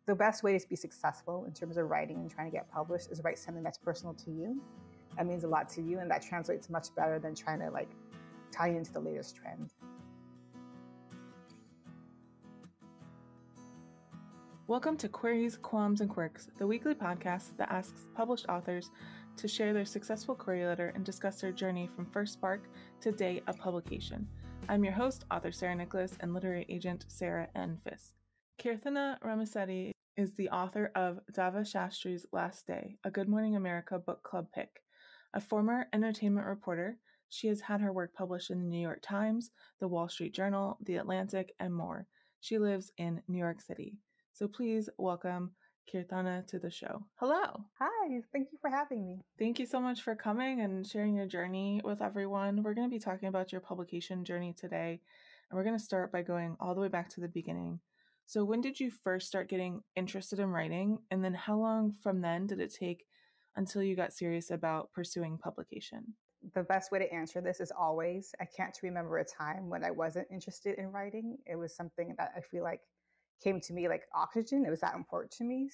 The best way to be successful in terms of writing and trying to get published is write something that's personal to you. That means a lot to you, and that translates much better than trying to tie into the latest trend. Welcome to Queries, Qualms, and Quirks, the weekly podcast that asks published authors to share their successful query letter and discuss their journey from first spark to day of publication. I'm your host, author Sarah Nicolas, and literary agent Sarah N. Fisk. Kirthana Ramisetti is the author of Dava Shastri's Last Day, a Good Morning America book club pick. A former entertainment reporter, she has had her work published in the New York Times, the Wall Street Journal, The Atlantic, and more. She lives in New York City. So please welcome Kirthana to the show. Hello. Hi, thank you for having me. Thank you so much for coming and sharing your journey with everyone. We're going to be talking about your publication journey today, and we're going to start by going all the way back to the beginning. So when did you first start getting interested in writing, and then how long from then did it take until you got serious about pursuing publication? The best way to answer this is always, I can't remember a time when I wasn't interested in writing. It was something that I feel like came to me like oxygen. It was that important to me.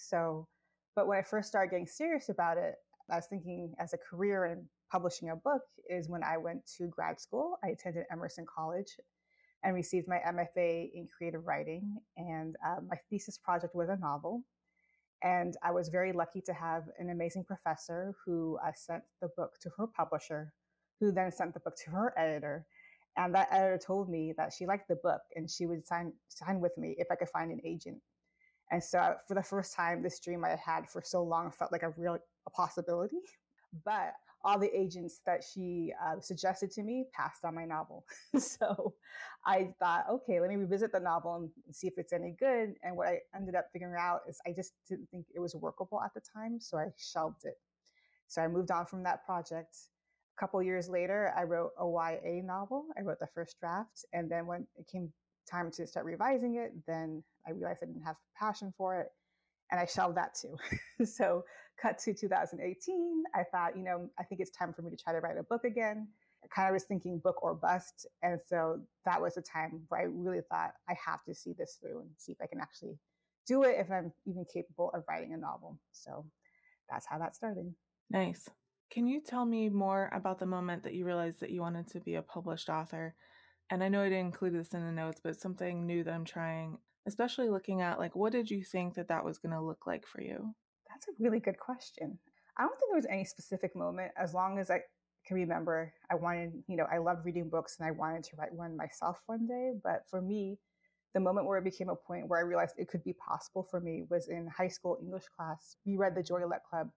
But when I first started getting serious about it, I was thinking as a career in publishing a book is when I went to grad school. I attended Emerson College and received my MFA in creative writing. And my thesis project was a novel. And I was very lucky to have an amazing professor who sent the book to her publisher, who then sent the book to her editor. And that editor told me that she liked the book and she would sign with me if I could find an agent. And so for the first time, this dream I had for so long felt like a possibility. But all the agents that she suggested to me passed on my novel. So I thought, okay, let me revisit the novel and see if it's any good. And what I ended up figuring out is I just didn't think it was workable at the time. So I shelved it. So I moved on from that project. A couple of years later, I wrote a YA novel. I wrote the first draft. And then when it came time to start revising it, then I realized I didn't have passion for it. And I shelved that too. So cut to 2018, I thought, I think it's time for me to try to write a book again. I kind of was thinking book or bust. And so that was the time where I really thought I have to see this through and see if I can actually do it, if I'm even capable of writing a novel. So that's how that started. Nice. Can you tell me more about the moment that you realized that you wanted to be a published author? And I know I didn't include this in the notes, but it's something new that I'm trying, especially looking at what did you think that was going to look like for you? That's a really good question. I don't think there was any specific moment. As long as I can remember, I loved reading books and I wanted to write one myself one day. But for me, the moment where it became a point where I realized it could be possible for me was in high school English class. We read The Joy-Luck Club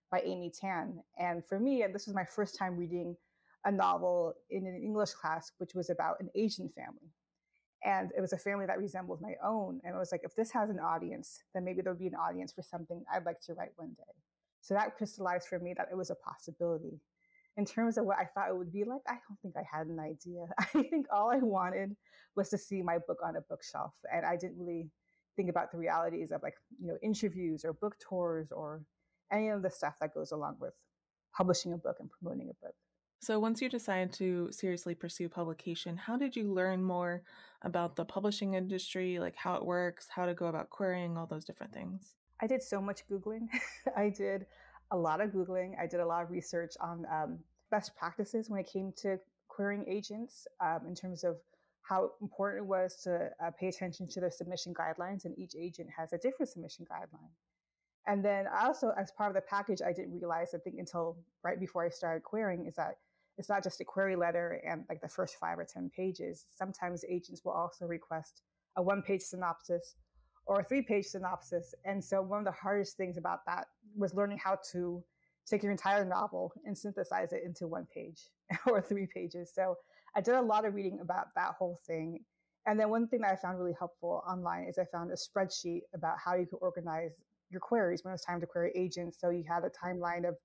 by Amy Tan. And for me, this was my first time reading a novel in an English class, which was about an Asian family. And it was a family that resembled my own. And I was like, if this has an audience, then maybe there'll be an audience for something I'd like to write one day. So that crystallized for me that it was a possibility. In terms of what I thought it would be like, I don't think I had an idea. I think all I wanted was to see my book on a bookshelf. And I didn't really think about the realities of interviews or book tours or any of the stuff that goes along with publishing a book and promoting a book. So once you decided to seriously pursue publication, how did you learn more about the publishing industry, how it works, how to go about querying, all those different things? I did so much Googling. I did a lot of Googling. I did a lot of research on best practices when it came to querying agents in terms of how important it was to pay attention to their submission guidelines. And each agent has a different submission guideline. And then I also, as part of the package, I didn't realize, I think until right before I started querying, is that it's not just a query letter and the first 5 or 10 pages. Sometimes agents will also request a 1-page synopsis or a 3-page synopsis. And so one of the hardest things about that was learning how to take your entire novel and synthesize it into 1 page or 3 pages. So I did a lot of reading about that whole thing. And then one thing that I found really helpful online is I found a spreadsheet about how you could organize your queries when it was time to query agents. So you had a timeline of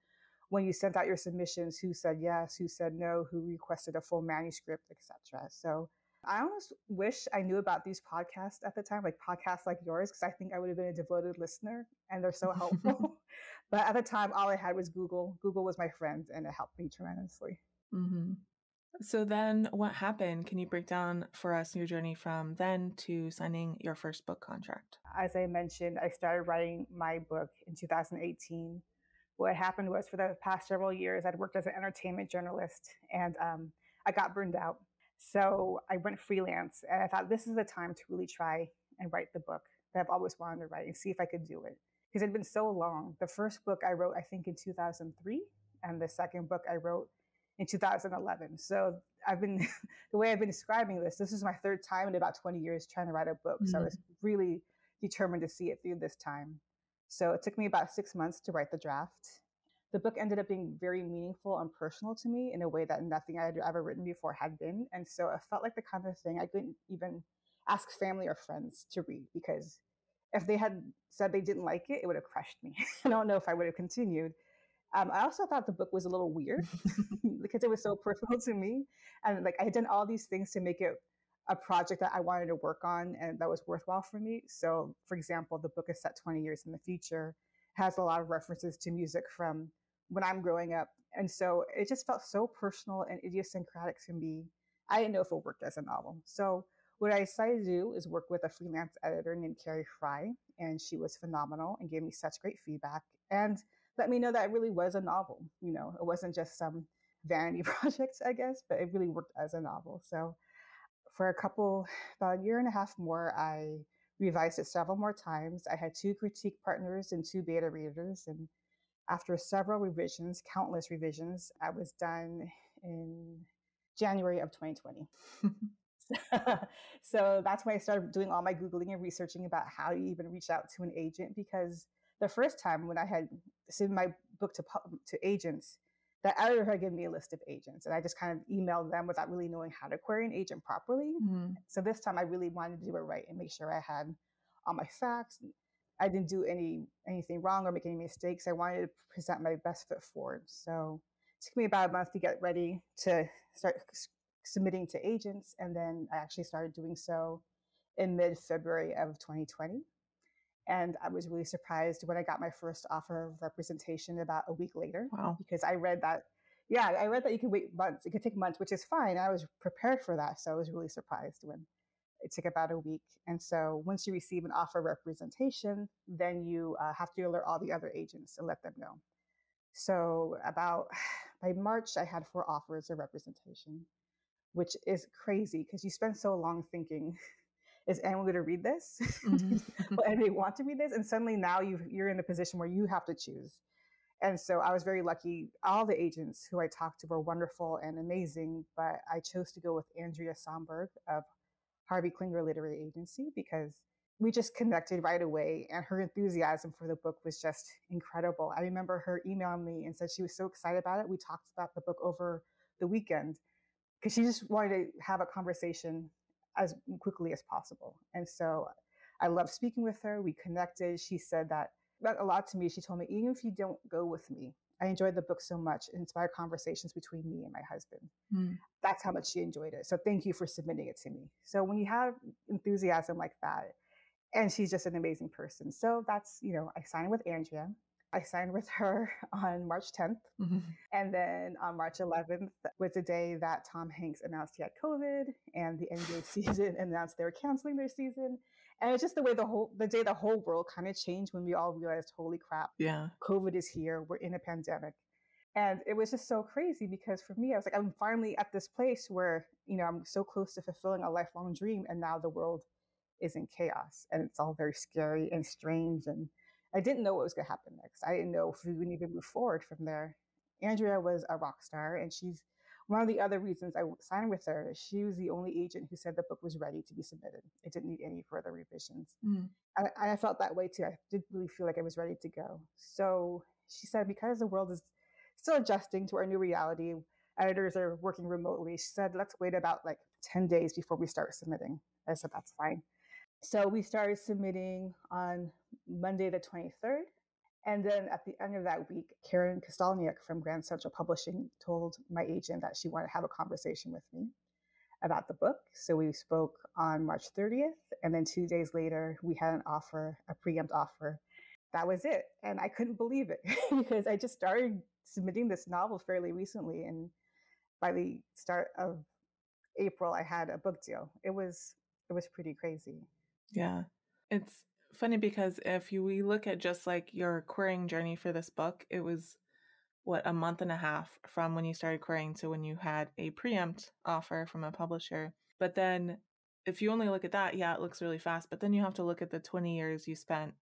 when you sent out your submissions, who said yes, who said no, who requested a full manuscript, etc. So I almost wish I knew about these podcasts at the time, podcasts like yours, because I think I would have been a devoted listener and they're so helpful. But at the time, all I had was Google. Google was my friend and it helped me tremendously. Mm-hmm. So then what happened? Can you break down for us your journey from then to signing your first book contract? As I mentioned, I started writing my book in 2018. What happened was for the past several years, I'd worked as an entertainment journalist and I got burned out. So I went freelance and I thought this is the time to really try and write the book that I've always wanted to write and see if I could do it. Because it had been so long. The first book I wrote, I think, in 2003, and the second book I wrote in 2011. So I've been, the way I've been describing this is my third time in about 20 years trying to write a book. So I was really determined to see it through this time. So it took me about 6 months to write the draft. The book ended up being very meaningful and personal to me in a way that nothing I had ever written before had been. And so it felt like the kind of thing I couldn't even ask family or friends to read, because if they had said they didn't like it, it would have crushed me. I don't know if I would have continued. I also thought the book was a little weird because it was so personal to me. And like I had done all these things to make it a project that I wanted to work on and that was worthwhile for me. So, for example, the book is set 20 years in the future, has a lot of references to music from when I'm growing up. And so it just felt so personal and idiosyncratic to me. I didn't know if it worked as a novel. So what I decided to do is work with a freelance editor named Carrie Fry, and she was phenomenal and gave me such great feedback and let me know that it really was a novel. You know, it wasn't just some vanity project, I guess, but it really worked as a novel. So for about a year and a half more, I revised it several more times. I had 2 critique partners and 2 beta readers. And after several revisions, countless revisions, I was done in January of 2020. So that's when I started doing all my Googling and researching about how you even reach out to an agent. Because the first time when I had submitted my book to agents, the editor had given me a list of agents and I just kind of emailed them without really knowing how to query an agent properly. So this time I really wanted to do it right and make sure I had all my facts. I didn't do anything wrong or make any mistakes. I wanted to present my best foot forward. So it took me about a month to get ready to start submitting to agents. And then I actually started doing so in mid-February of 2020. And I was really surprised when I got my first offer of representation about a week later. Wow. Because I read that you can wait months. It could take months, which is fine. I was prepared for that. So I was really surprised when it took about a week. And so once you receive an offer of representation, then you have to alert all the other agents and let them know. So by March, I had 4 offers of representation, which is crazy because you spend so long thinking, is anyone going to read this? Will anybody want to read this? And suddenly now you're in a position where you have to choose. And so I was very lucky. All the agents who I talked to were wonderful and amazing, but I chose to go with Andrea Somberg of Harvey Klinger Literary Agency because we just connected right away and her enthusiasm for the book was just incredible. I remember her emailing me and said she was so excited about it. We talked about the book over the weekend because she just wanted to have a conversation as quickly as possible. And so I loved speaking with her. We connected. She said that meant a lot to me. She told me, even if you don't go with me, I enjoyed the book so much. It inspired conversations between me and my husband. That's how much she enjoyed it. So thank you for submitting it to me. So when you have enthusiasm like that, and she's just an amazing person. So that's, I signed with Andrea. I signed with her on March 10th. And then on March 11th was the day that Tom Hanks announced he had COVID and the NBA season announced they were canceling their season. And it's just the way the day the whole world kind of changed when we all realized, holy crap, COVID is here. We're in a pandemic. And it was just so crazy because for me, I was like, I'm finally at this place where, I'm so close to fulfilling a lifelong dream. And now the world is in chaos and it's all very scary and strange. And I didn't know what was going to happen next. I didn't know if we would even move forward from there. Andrea was a rock star, and she's one of the other reasons I signed with her. She was the only agent who said the book was ready to be submitted. It didn't need any further revisions. I felt that way too. I did really feel like I was ready to go. So she said, because the world is still adjusting to our new reality, editors are working remotely. She said, let's wait about 10 days before we start submitting. I said, that's fine. So we started submitting on Monday, the 23rd. And then at the end of that week, Karen Kostelniak from Grand Central Publishing told my agent that she wanted to have a conversation with me about the book. So we spoke on March 30th. And then 2 days later, we had an offer, a preempt offer. That was it. And I couldn't believe it because I just started submitting this novel fairly recently. And by the start of April, I had a book deal. It was pretty crazy. Yeah. It's funny because if we look at just like your querying journey for this book, it was a month and a half from when you started querying to when you had a preempt offer from a publisher. But then if you only look at that, yeah, it looks really fast. But then you have to look at the 20 years you spent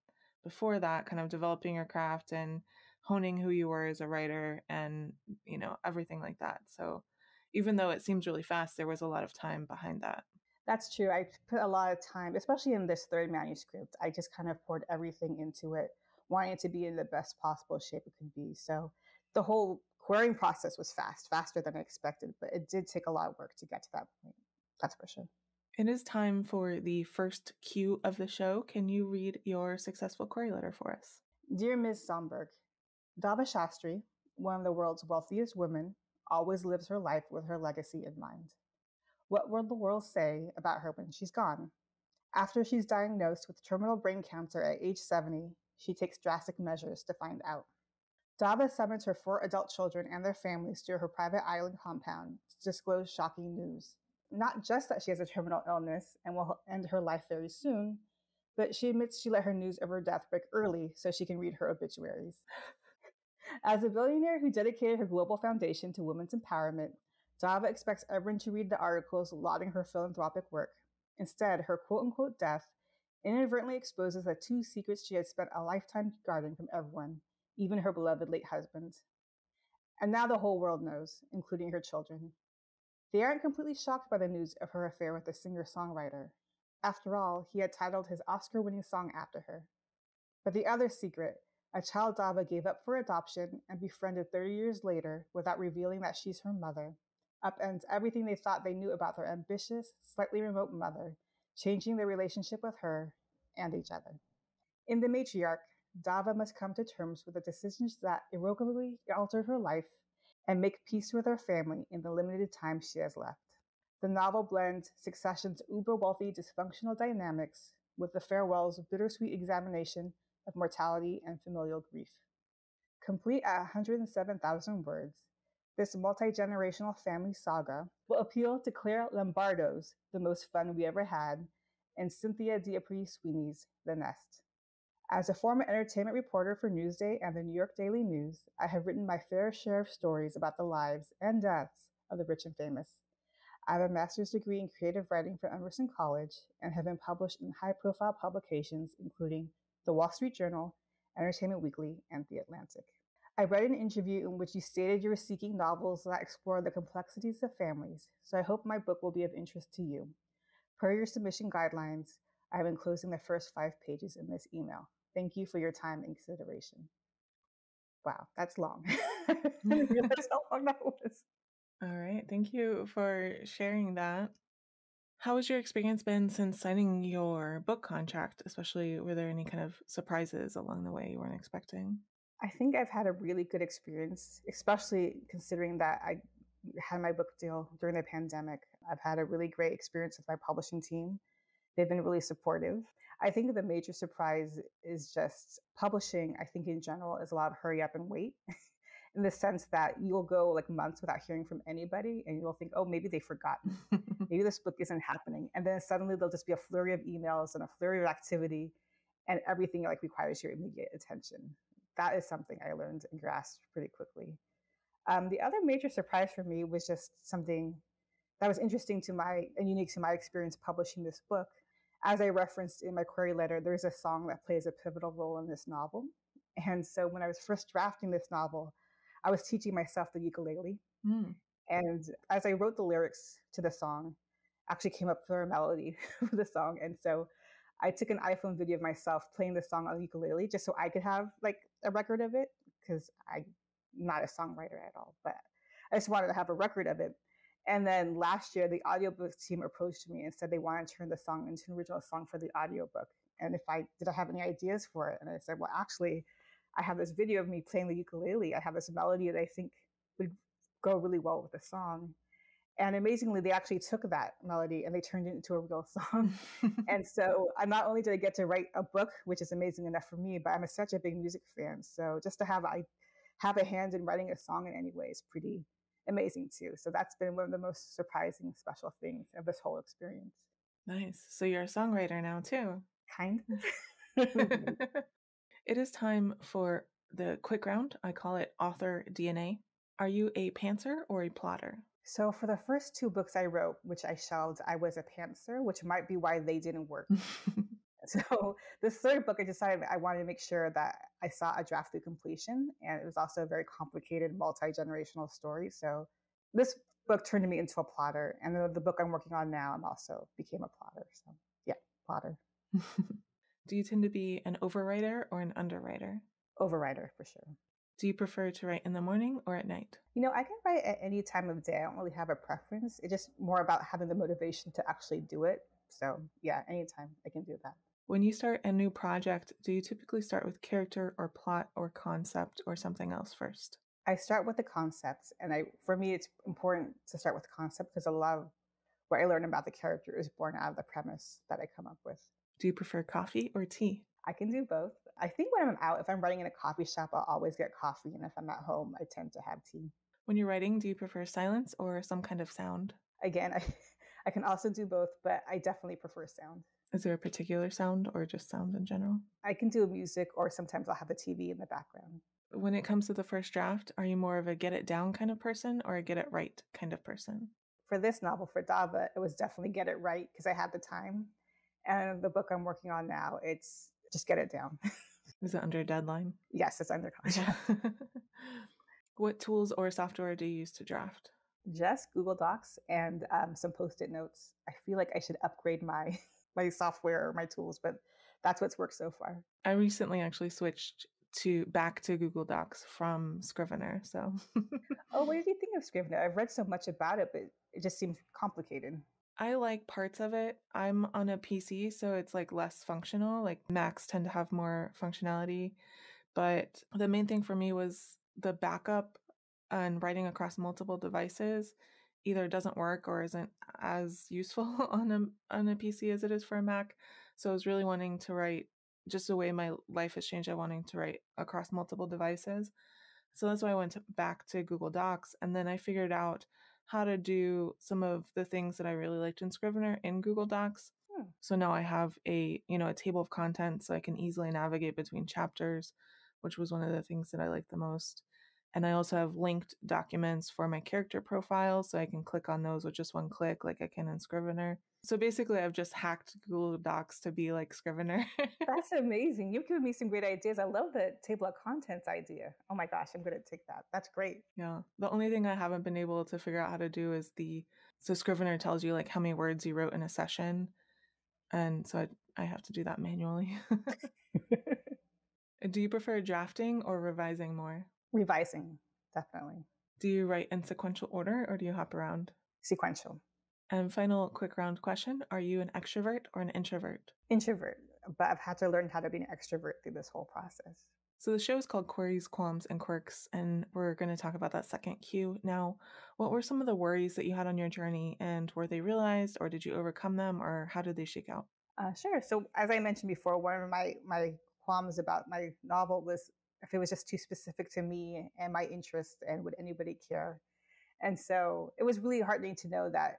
before that, kind of developing your craft and honing who you were as a writer and, everything like that. So even though it seems really fast, there was a lot of time behind that. That's true. I put a lot of time, especially in this third manuscript. I just kind of poured everything into it, wanting it to be in the best possible shape it could be. So the whole querying process was faster than I expected, but it did take a lot of work to get to that point. That's for sure. It is time for the first cue of the show. Can you read your successful query letter for us? Dear Ms. Somberg, Dava Shastri, one of the world's wealthiest women, always lives her life with her legacy in mind. What will the world say about her when she's gone? After she's diagnosed with terminal brain cancer at age 70, she takes drastic measures to find out. Dava summons her 4 adult children and their families to her private island compound to disclose shocking news. Not just that she has a terminal illness and will end her life very soon, but she admits she let her news of her death break early so she can read her obituaries. As a billionaire who dedicated her global foundation to women's empowerment, Dava expects everyone to read the articles lauding her philanthropic work. Instead, her quote-unquote death inadvertently exposes the 2 secrets she had spent a lifetime guarding from everyone, even her beloved late husband. And now the whole world knows, including her children. They aren't completely shocked by the news of her affair with the singer-songwriter. After all, he had titled his Oscar-winning song after her. But the other secret, a child Dava gave up for adoption and befriended 30 years later without revealing that she's her mother, upends everything they thought they knew about their ambitious, slightly remote mother, changing their relationship with her and each other. In The Matriarch, Dava must come to terms with the decisions that irrevocably altered her life and make peace with her family in the limited time she has left. The novel blends Succession's uber-wealthy dysfunctional dynamics with the farewell's bittersweet examination of mortality and familial grief. Complete at 107,000 words, this multi-generational family saga will appeal to Claire Lombardo's The Most Fun We Ever Had and Cynthia D'Apri Sweeney's The Nest. As a former entertainment reporter for Newsday and the New York Daily News, I have written my fair share of stories about the lives and deaths of the rich and famous. I have a master's degree in creative writing from Emerson College and have been published in high-profile publications including The Wall Street Journal, Entertainment Weekly, and The Atlantic. I read an interview in which you stated you were seeking novels that explore the complexities of families, so I hope my book will be of interest to you. Per your submission guidelines, I have enclosing the first 5 pages in this email. Thank you for your time and consideration. Wow, that's long. I didn't realize how long that was. All right. Thank you for sharing that. How has your experience been since signing your book contract? Especially, were there any kind of surprises along the way you weren't expecting? I think I've had a really good experience, especially considering that I had my book deal during the pandemic. I've had a really great experience with my publishing team. They've been really supportive. I think the major surprise is just publishing, I think in general, is a lot of hurry up and wait. In the sense that you'll go like months without hearing from anybody and you'll think, oh, maybe they've forgotten. Maybe this book isn't happening. And then suddenly there'll just be a flurry of emails and a flurry of activity and everything like requires your immediate attention. That is something I learned and grasped pretty quickly. The other major surprise for me was just something that was interesting to my and unique to my experience publishing this book. As I referenced in my query letter, there's a song that plays a pivotal role in this novel. And so when I was first drafting this novel, I was teaching myself the ukulele. And as I wrote the lyrics to the song, actually came up with a melody for the song. And so I took an iPhone video of myself playing the song on the ukulele just so I could have like a record of it, because I'm not a songwriter at all, but I just wanted to have a record of it. And then last year, the audiobook team approached me and said they want to turn the song into an original song for the audiobook. And if I have any ideas for it. And I said, well, actually, I have this video of me playing the ukulele. I have this melody that I think would go really well with the song. And amazingly, they actually took that melody and they turned it into a real song. And so not only did I get to write a book, which is amazing enough for me, but I'm such a big music fan. So just to have a hand in writing a song in any way is pretty amazing too. So that's been one of the most surprising, special things of this whole experience. Nice. So you're a songwriter now too. Kind of. It is time for the quick round. I call it author DNA. Are you a pantser or a plotter? So for the first two books I wrote, which I shelved, I was a pantser, which might be why they didn't work. So this third book, I decided I wanted to make sure that I saw a draft through completion, and it was also a very complicated, multi-generational story. So this book turned me into a plotter, and the book I'm working on now, I'm also became a plotter. So yeah, plotter, Do you tend to be an overwriter or an underwriter? overwriter for sure. Do you prefer to write in the morning or at night? I can write at any time of day. I don't really have a preference. It's just more about having the motivation to actually do it. So yeah, anytime I can do that. When you start a new project, do you typically start with character or plot or concept or something else first? I start with the concepts, and for me, it's important to start with the concept because a lot of what I learn about the character is born out of the premise that I come up with. Do you prefer coffee or tea? I can do both. I think when I'm out, if I'm writing in a coffee shop, I'll always get coffee, and if I'm at home, I tend to have tea. When you're writing, do you prefer silence or some kind of sound? Again, I can also do both, but I definitely prefer sound. Is there a particular sound or just sound in general? I can do music, or sometimes I'll have the TV in the background. When it comes to the first draft, are you more of a get it down kind of person or a get it right kind of person? For this novel, for Dava, it was definitely get it right because I had the time. And the book I'm working on now, it's just get it down. Is it under a deadline? Yes, it's under contract. What tools or software do you use to draft? Just Google Docs and some Post-it notes. I feel like I should upgrade my software or my tools, but that's what's worked so far. I recently actually switched back to Google Docs from Scrivener. So Oh, what did you think of Scrivener? I've read so much about it, but it just seems complicated. I like parts of it. I'm on a PC, so it's like less functional. Like Macs tend to have more functionality. But the main thing for me was the backup and writing across multiple devices either doesn't work or isn't as useful on a PC as it is for a Mac. So I was really wanting to write just the way my life has changed. I wanting to write across multiple devices. So that's why I went back to Google Docs, and then I figured out how to do some of the things that I really liked in Scrivener in Google Docs. So now I have a table of contents so I can easily navigate between chapters, which was one of the things that I liked the most. And I also have linked documents for my character profiles, so I can click on those with just one click like I can in Scrivener. So basically, I've just hacked Google Docs to be like Scrivener. That's amazing. You've given me some great ideas. I love the table of contents idea. Oh my gosh, I'm going to take that. That's great. Yeah. The only thing I haven't been able to figure out how to do is so Scrivener tells you like how many words you wrote in a session. And so I have to do that manually. Do you prefer drafting or revising more? Revising, definitely. Do you write in sequential order or do you hop around? Sequential. And final quick round question. Are you an extrovert or an introvert? Introvert, but I've had to learn how to be an extrovert through this whole process. So the show is called Queries, Qualms, and Quirks, and we're going to talk about that second Q. Now, what were some of the worries that you had on your journey, and were they realized, or did you overcome them, or how did they shake out? Sure. So as I mentioned before, one of my qualms about my novel was if it was just too specific to me and my interests, and would anybody care? And so it was really heartening to know that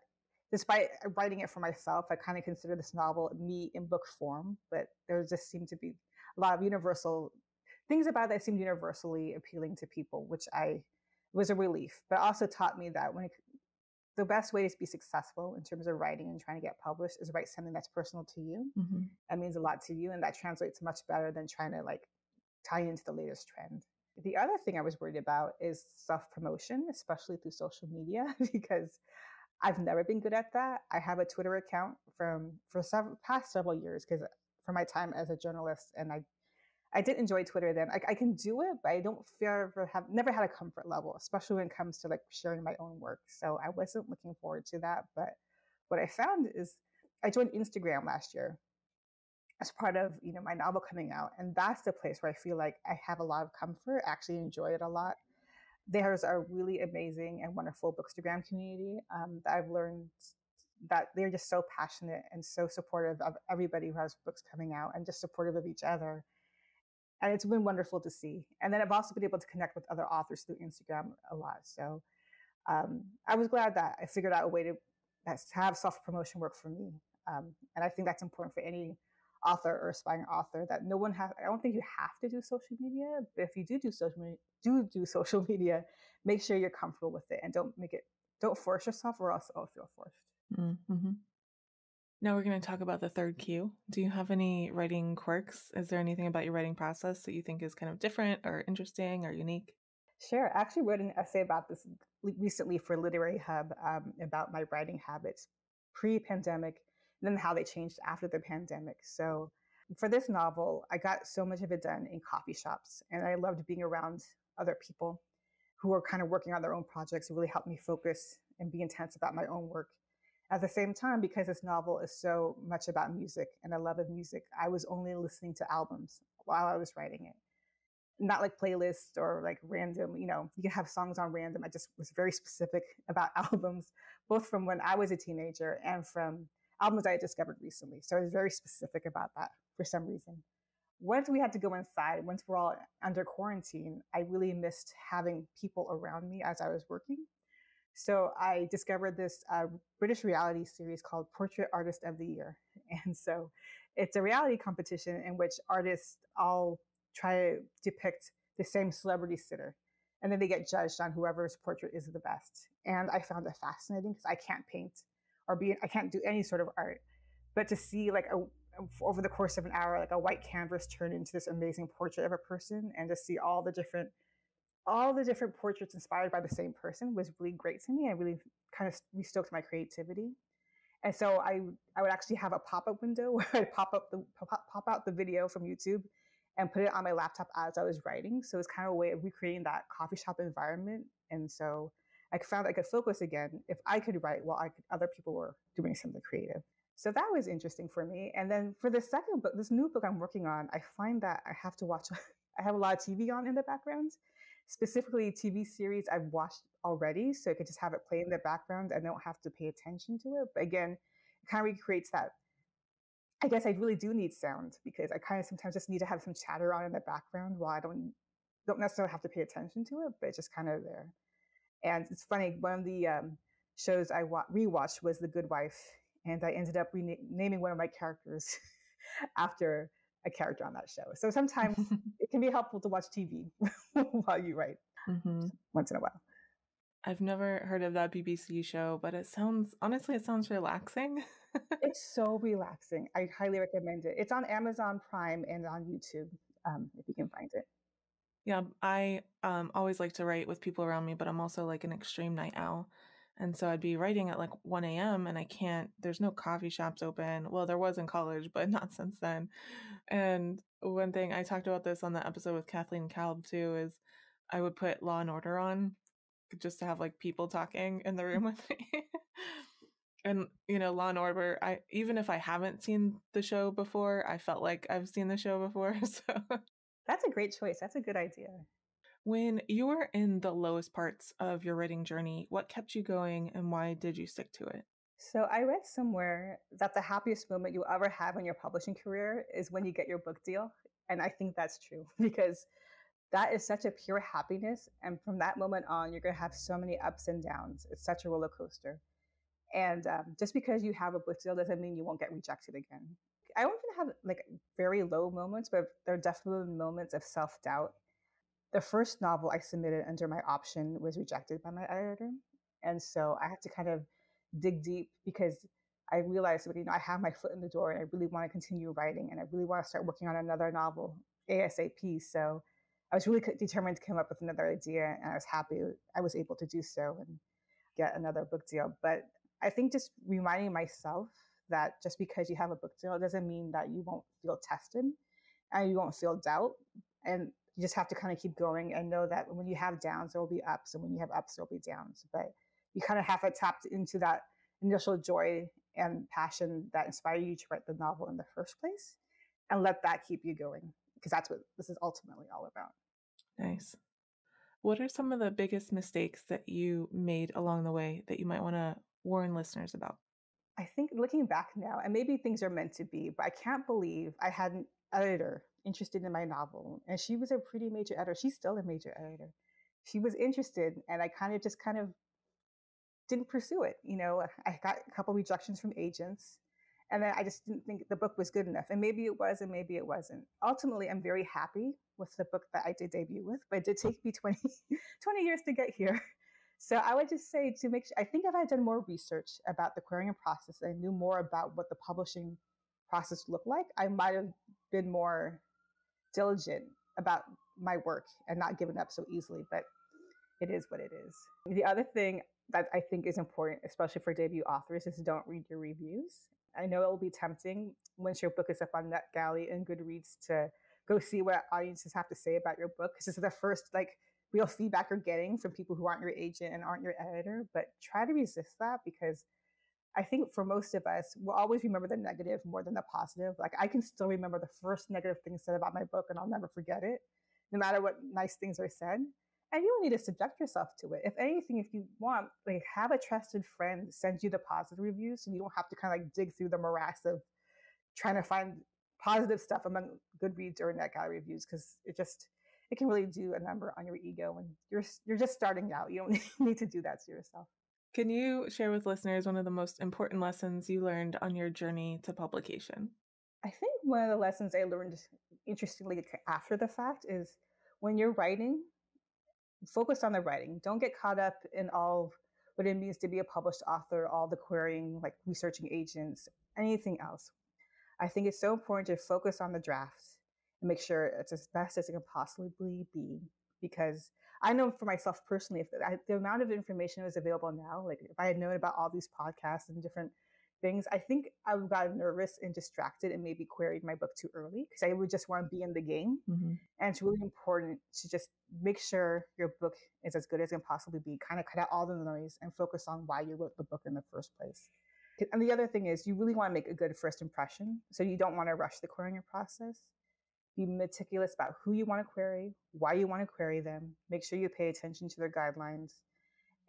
despite writing it for myself, I kind of consider this novel me in book form, but there just seemed to be a lot of universal things about it that seemed universally appealing to people, which was a relief, but also taught me that the best way to be successful in terms of writing and trying to get published is write something that's personal to you. Mm-hmm. That means a lot to you, and that translates much better than trying to like tie into the latest trend. The other thing I was worried about is self-promotion, especially through social media, because I've never been good at that. I have a Twitter account for past several years because for my time as a journalist, and I did enjoy Twitter then. I can do it, but I don't never had a comfort level, especially when it comes to like sharing my own work. So I wasn't looking forward to that. But what I found is I joined Instagram last year as part of my novel coming out, and that's the place where I feel like I have a lot of comfort. I actually enjoy it a lot. There's a really amazing and wonderful Bookstagram community that I've learned that they're just so passionate and so supportive of everybody who has books coming out, and just supportive of each other. And it's been wonderful to see. And then I've also been able to connect with other authors through Instagram a lot. So I was glad that I figured out a way to have self promotion work for me. And I think that's important for any author or aspiring author, that no one has, I don't think you have to do social media, but if you do social media, do social media, make sure you're comfortable with it and don't force yourself or else it'll feel forced. Mm-hmm. Now we're going to talk about the third Q. Do you have any writing quirks? Is there anything about your writing process that you think is kind of different or interesting or unique? Sure. I actually wrote an essay about this recently for Literary Hub, about my writing habits pre-pandemic and then how they changed after the pandemic. So for this novel, I got so much of it done in coffee shops, and I loved being around other people who were kind of working on their own projects. It really helped me focus and be intense about my own work. At the same time, because this novel is so much about music and I love of music, I was only listening to albums while I was writing it, not like playlists or like random, you can have songs on random. I just was very specific about albums, both from when I was a teenager and from albums I had discovered recently. So I was very specific about that for some reason. Once we had to go inside, once we're all under quarantine, I really missed having people around me as I was working. So I discovered this British reality series called Portrait Artist of the Year. And so it's a reality competition in which artists all try to depict the same celebrity sitter. And then they get judged on whoever's portrait is the best. And I found it fascinating because I can't paint I can't do any sort of art. But to see over the course of an hour, like a white canvas turn into this amazing portrait of a person, and to see all the different portraits inspired by the same person was really great to me and really kind of restoked my creativity. And so I would actually have a pop-up window where I'd pop out the video from YouTube and put it on my laptop as I was writing. So it's kind of a way of recreating that coffee shop environment. And so I found I could focus again if I could write while other people were doing something creative. So that was interesting for me. And then for the second book, this new book I'm working on, I find that I have to watch, I have a lot of TV on in the background, specifically TV series I've watched already. So I could just have it play in the background and don't have to pay attention to it. But again, it kind of recreates that. I guess I really do need sound because I kind of sometimes just need to have some chatter on in the background while I don't necessarily have to pay attention to it, but it's just kind of there. And it's funny, one of the shows I rewatched was The Good Wife, and I ended up naming one of my characters after a character on that show. So sometimes it can be helpful to watch TV while you write, once in a while. I've never heard of that BBC show, but it sounds relaxing. It's so relaxing. I highly recommend it. It's on Amazon Prime and on YouTube, if you can find it. Yeah, I always like to write with people around me, but I'm also like an extreme night owl. And so I'd be writing at like 1 a.m. and there's no coffee shops open. Well, there was in college, but not since then. And one thing I talked about this on the episode with Kathleen Kalb too, is I would put Law and Order on just to have like people talking in the room with me. And, Law and Order, even if I haven't seen the show before, I felt like I've seen the show before. So that's a great choice. That's a good idea. When you were in the lowest parts of your writing journey, what kept you going and why did you stick to it? So I read somewhere that the happiest moment you'll ever have in your publishing career is when you get your book deal. And I think that's true because that is such a pure happiness. And from that moment on, you're going to have so many ups and downs. It's such a roller coaster. And just because you have a book deal doesn't mean you won't get rejected again. I don't even have like very low moments, but there are definitely moments of self-doubt. The first novel I submitted under my option was rejected by my editor. And so I had to kind of dig deep because I realized, I have my foot in the door and I really want to continue writing and I really want to start working on another novel ASAP. So I was really determined to come up with another idea, and I was happy I was able to do so and get another book deal. But I think just reminding myself that just because you have a book deal doesn't mean that you won't feel tested and you won't feel doubt. And you just have to kind of keep going and know that when you have downs, there will be ups. And when you have ups, there will be downs. But you kind of have to tap into that initial joy and passion that inspired you to write the novel in the first place and let that keep you going, because that's what this is ultimately all about. Nice. What are some of the biggest mistakes that you made along the way that you might want to warn listeners about? I think looking back now, and maybe things are meant to be, but I can't believe I had an editor interested in my novel. And she was a pretty major editor. She's still a major editor. She was interested, and I kind of didn't pursue it. I got a couple rejections from agents, and then I just didn't think the book was good enough. And maybe it was, and maybe it wasn't. Ultimately, I'm very happy with the book that I did debut with, but it did take me 20 years to get here. So I would just say, to make sure, I think if I had done more research about the querying process and knew more about what the publishing process looked like, I might have been more diligent about my work and not given up so easily. But it is what it is. The other thing that I think is important, especially for debut authors, is don't read your reviews. I know it will be tempting once your book is up on NetGalley and Goodreads to go see what audiences have to say about your book, because this is the first real feedback you're getting from people who aren't your agent and aren't your editor. But try to resist that, because I think for most of us, we'll always remember the negative more than the positive. Like, I can still remember the first negative thing said about my book, and I'll never forget it, no matter what nice things are said. And you don't need to subject yourself to it. If anything, if you want, have a trusted friend send you the positive reviews, so you don't have to kind of dig through the morass of trying to find positive stuff among Goodreads or NetGalley reviews, because it can really do a number on your ego when you're just starting out. You don't need to do that to yourself. Can you share with listeners one of the most important lessons you learned on your journey to publication? I think one of the lessons I learned, interestingly, after the fact, is when you're writing, focus on the writing. Don't get caught up in all what it means to be a published author, all the querying, like researching agents, anything else. I think it's so important to focus on the draft and make sure it's as best as it can possibly be. Because I know for myself personally, if the amount of information that is available now, like if I had known about all these podcasts and different things, I think I would have gotten nervous and distracted and maybe queried my book too early, because I would just want to be in the game. Mm-hmm. And it's really important to just make sure your book is as good as it can possibly be, kind of cut out all the noise and focus on why you wrote the book in the first place. And the other thing is, you really want to make a good first impression. So you don't want to rush the querying process. Be meticulous about who you want to query, why you want to query them. Make sure you pay attention to their guidelines,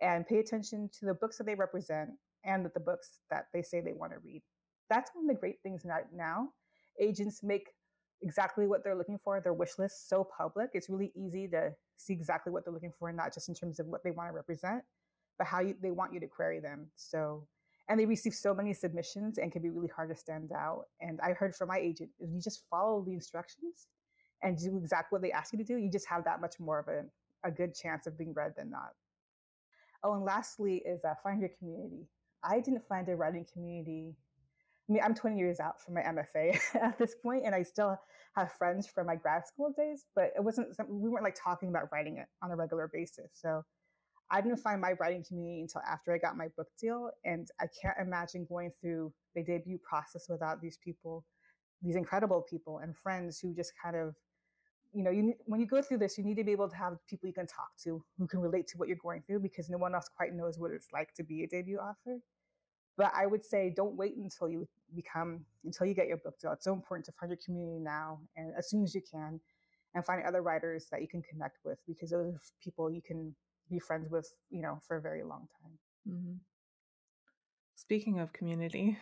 and pay attention to the books that they represent and the books that they say they want to read. That's one of the great things now. Agents make exactly what they're looking for, their wish list, so public. It's really easy to see exactly what they're looking for, not just in terms of what they want to represent, but how they want you to query them. And they receive so many submissions and can be really hard to stand out. And I heard from my agent, if you just follow the instructions and do exactly what they ask you to do, you just have that much more of a good chance of being read than not. Oh, and lastly is find your community. I didn't find a writing community. I mean, I'm 20 years out from my MFA at this point, and I still have friends from my grad school days, but we weren't talking about writing it on a regular basis. So I didn't find my writing community until after I got my book deal. And I can't imagine going through the debut process without these people, these incredible people and friends who just kind of, when you go through this, you need to be able to have people you can talk to who can relate to what you're going through, because no one else quite knows what it's like to be a debut author. But I would say, don't wait until you get your book deal. It's so important to find your community now, and as soon as you can, and find other writers that you can connect with, because those are people you can be friends with, for a very long time. Mm-hmm. Speaking of community,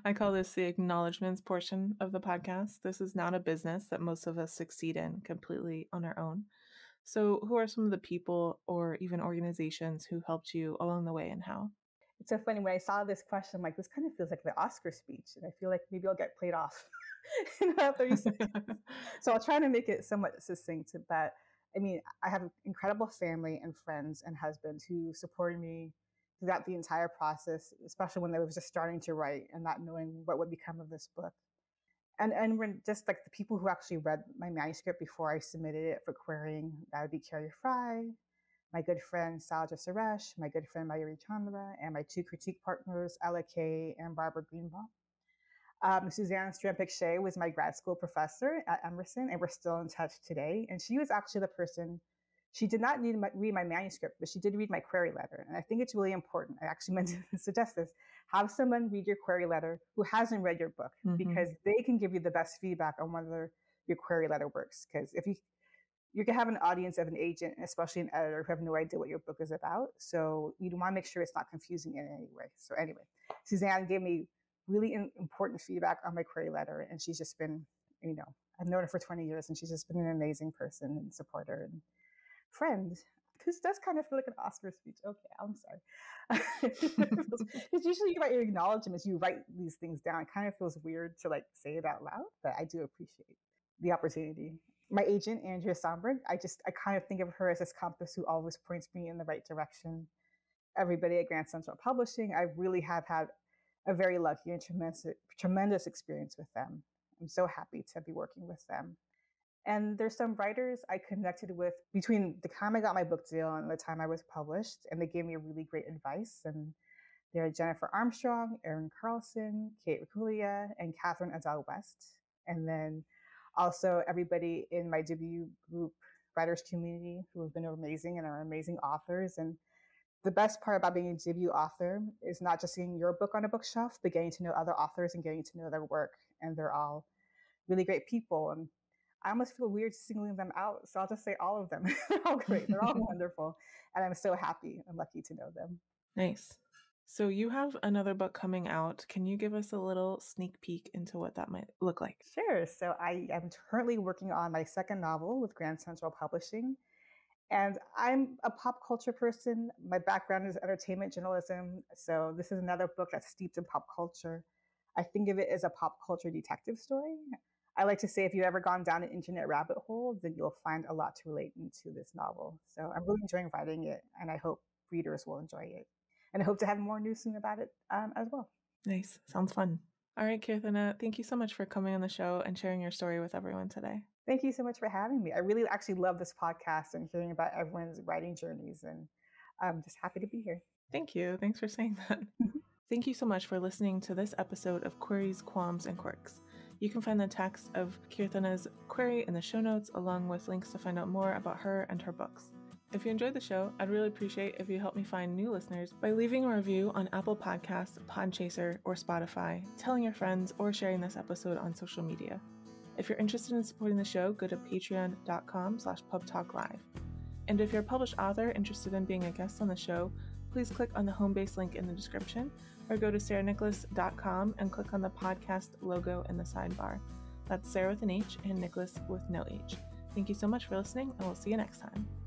I call this the acknowledgments portion of the podcast. This is not a business that most of us succeed in completely on our own. So who are some of the people or even organizations who helped you along the way, and how? It's so funny, when I saw this question, I'm like, this kind of feels like the Oscar speech, and I feel like maybe I'll get played off in about 30 seconds. So I'll try to make it somewhat succinct. But I mean, I have an incredible family and friends and husband who supported me throughout the entire process, especially when I was just starting to write and not knowing what would become of this book. And when just the people who actually read my manuscript before I submitted it for querying, that would be Carrie Fry, my good friend Salja Suresh, my good friend Mayuri Chandra, and my two critique partners, Ella Kay and Barbara Greenbaum. Suzanne Strampik-Shea was my grad school professor at Emerson, and we're still in touch today. And she was actually the person, she did not need to read my manuscript, but she did read my query letter. And I think it's really important. I actually meant to suggest this. Have someone read your query letter who hasn't read your book, mm-hmm. because they can give you the best feedback on whether your query letter works. Because if you can have an audience of an agent, especially an editor, who have no idea what your book is about. So you want to make sure it's not confusing in any way. So anyway, Suzanne gave me really important feedback on my query letter. And she's just been, I've known her for 20 years, and she's just been an amazing person and supporter and friend. This does kind of feel like an Oscar speech. Okay, I'm sorry. Because usually you write your acknowledgments, you write these things down. It kind of feels weird to like say it out loud, but I do appreciate the opportunity. My agent, Andrea Somberg, I kind of think of her as this compass who always points me in the right direction. Everybody at Grand Central Publishing, I really have had a very lucky and tremendous experience with them. I'm so happy to be working with them. And there's some writers I connected with between the time I got my book deal and the time I was published, and they gave me really great advice. And they're Jennifer Armstrong, Erin Carlson, Kate Rakulia, and Catherine Adele West. And then also everybody in my debut group writers community who have been amazing and are amazing authors. And the best part about being a debut author is not just seeing your book on a bookshelf, but getting to know other authors and getting to know their work. And they're all really great people. And I almost feel weird singling them out. So I'll just say all of them. They're all great. They're all wonderful. And I'm so happy and lucky to know them. Nice. So you have another book coming out. Can you give us a little sneak peek into what that might look like? Sure. So I am currently working on my second novel with Grand Central Publishing. And I'm a pop culture person. My background is entertainment journalism. So this is another book that's steeped in pop culture. I think of it as a pop culture detective story. I like to say if you've ever gone down an internet rabbit hole, then you'll find a lot to relate into this novel. So I'm really enjoying writing it, and I hope readers will enjoy it. And I hope to have more news soon about it as well. Nice. Sounds fun. All right, Kirthana, thank you so much for coming on the show and sharing your story with everyone today. Thank you so much for having me. I really actually love this podcast and hearing about everyone's writing journeys, and I'm just happy to be here. Thank you. Thanks for saying that. Thank you so much for listening to this episode of Queries, Qualms, and Quirks. You can find the text of Kirthana's query in the show notes, along with links to find out more about her and her books. If you enjoyed the show, I'd really appreciate if you help me find new listeners by leaving a review on Apple Podcasts, Podchaser, or Spotify, telling your friends, or sharing this episode on social media. If you're interested in supporting the show, go to patreon.com/pubtalklive. And if you're a published author interested in being a guest on the show, please click on the home base link in the description, or go to sarahnicolas.com and click on the podcast logo in the sidebar. That's Sarah with an H and Nicolas with no H. Thank you so much for listening, and we'll see you next time.